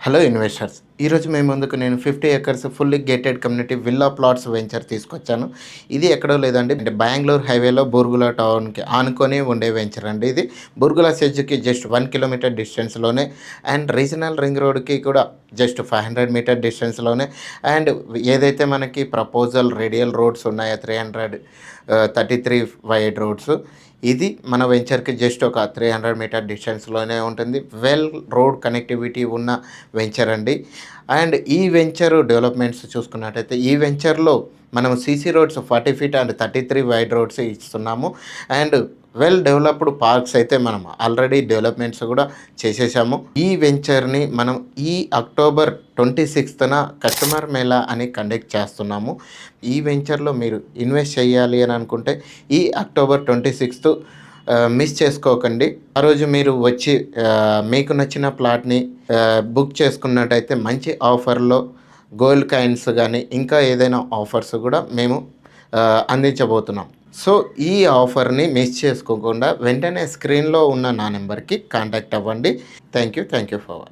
Hello investors. ఈరోజు మీ ముందుకు నేను 50 acres fully gated community villa plots venture తీసుకొచ్చాను. ఇది ఎక్కడో లేదండి, అంటే బెంగుళూరు హైవేలో బూర్గుల టౌన్‌కి ఆనుకొని ఉండే వెంచర్ అండి ఇది. బూర్గుల సెజ్‌కి జస్ట్ 1 కిలోమీటర్ డిస్టెన్స్‌లోనే, అండ్ రీజనల్ రింగ్ రోడ్‌కి కూడా జస్ట్ 500 మీటర్ డిస్టెన్స్‌లోనే, అండ్ ఏదైతే మనకి ప్రపోజల్ రేడియల్ రోడ్స్ ఉన్నాయో 33 వైడ్ రోడ్స్, ఇది మన వెంచర్‌కి జస్ట్ ఒక 300 మీటర్ డిస్టెన్స్‌లోనే ఉంటుంది. వెల్ రోడ్ కనెక్టివిటీ ఉన్న వెంచర్ అండి. అండ్ ఈ వెంచర్ డెవలప్మెంట్స్ చూసుకున్నట్టయితే ఈ వెంచర్లో మనం CC roads 40 feet and 33 wide roads ఇస్తున్నాము. అండ్ వెల్ డెవలప్డ్ పార్క్స్ అయితే మనం ఆల్రెడీ డెవలప్మెంట్స్ కూడా చేసేసాము. ఈ వెంచర్ని మనం ఈ అక్టోబర్ 26న కస్టమర్ మేళా అని కండక్ట్ చేస్తున్నాము. ఈ వెంచర్లో మీరు ఇన్వెస్ట్ చేయాలి అని అనుకుంటే ఈ అక్టోబర్ 26 మిస్ చేసుకోకండి. ఆ రోజు మీరు వచ్చి మీకు నచ్చిన ప్లాట్‌ని బుక్ చేసుకున్నట్టయితే మంచి ఆఫర్‌లో గోల్డ్ కాయిన్స్ గానీ, ఇంకా ఏదైనా ఆఫర్స్ గూడా మేము అందించబోతున్నాం. సో, ఈ ఆఫర్‌ని మిస్ చేసుకోకుండా వెంటనే స్క్రీన్‌లో ఉన్న నా నెంబర్‌కి కాంటాక్ట్ అవ్వండి. Thank you for watching.